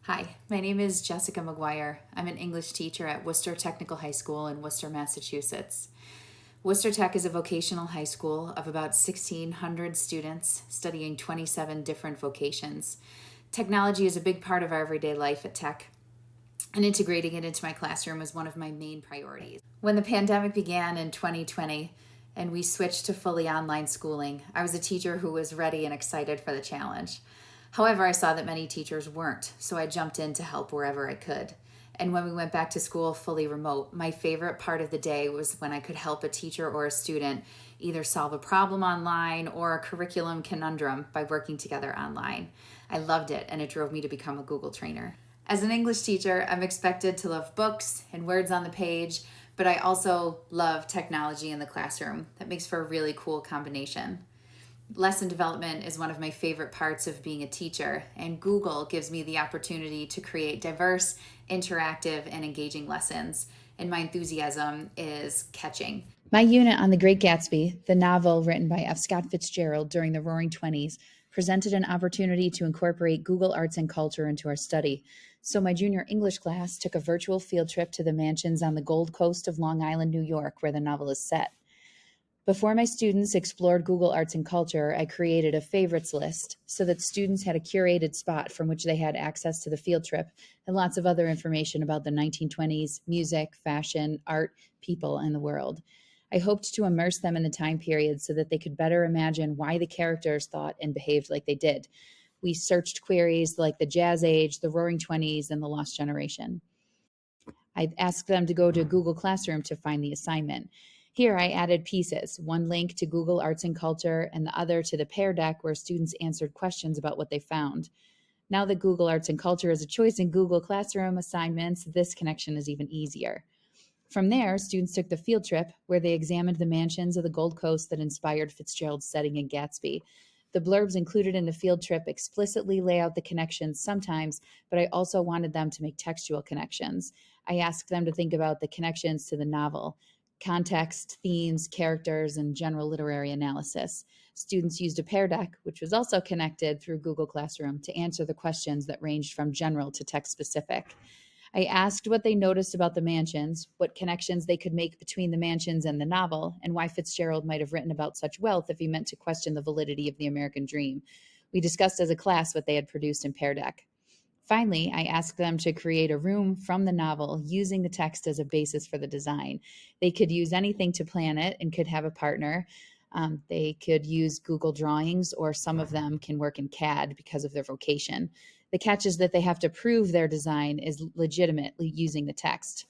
Hi, my name is Jessica McGuire. I'm an English teacher at Worcester Technical High School in Worcester, Massachusetts. Worcester Tech is a vocational high school of about 1,600 students studying 27 different vocations. Technology is a big part of our everyday life at Tech, and integrating it into my classroom is one of my main priorities. When the pandemic began in 2020 and we switched to fully online schooling, I was a teacher who was ready and excited for the challenge. However, I saw that many teachers weren't, so I jumped in to help wherever I could. And when we went back to school fully remote, my favorite part of the day was when I could help a teacher or a student either solve a problem online or a curriculum conundrum by working together online. I loved it, and it drove me to become a Google trainer. As an English teacher, I'm expected to love books and words on the page, but I also love technology in the classroom. That makes for a really cool combination. Lesson development is one of my favorite parts of being a teacher, and Google gives me the opportunity to create diverse, interactive, and engaging lessons, and my enthusiasm is catching. My unit on The Great Gatsby, the novel written by F. Scott Fitzgerald during the Roaring Twenties, presented an opportunity to incorporate Google Arts and Culture into our study. So my junior English class took a virtual field trip to the mansions on the Gold Coast of Long Island, New York, where the novel is set. Before my students explored Google Arts and Culture, I created a favorites list so that students had a curated spot from which they had access to the field trip and lots of other information about the 1920s, music, fashion, art, people, and the world. I hoped to immerse them in the time period so that they could better imagine why the characters thought and behaved like they did. We searched queries like the Jazz Age, the Roaring Twenties, and the Lost Generation. I asked them to go to Google Classroom to find the assignment. Here I added pieces, one link to Google Arts and Culture and the other to the Pear Deck where students answered questions about what they found. Now that Google Arts and Culture is a choice in Google Classroom assignments, this connection is even easier. From there, students took the field trip where they examined the mansions of the Gold Coast that inspired Fitzgerald's setting in Gatsby. The blurbs included in the field trip explicitly lay out the connections sometimes, but I also wanted them to make textual connections. I asked them to think about the connections to the novel, context, themes, characters, and general literary analysis. Students used a Pear Deck, which was also connected through Google Classroom, to answer the questions that ranged from general to text specific. I asked what they noticed about the mansions, what connections they could make between the mansions and the novel, and why Fitzgerald might have written about such wealth if he meant to question the validity of the American dream. We discussed as a class what they had produced in Pear Deck. Finally, I asked them to create a room from the novel using the text as a basis for the design. They could use anything to plan it and could have a partner. They could use Google Drawings, or some of them can work in CAD because of their vocation. The catch is that they have to prove their design is legitimately using the text.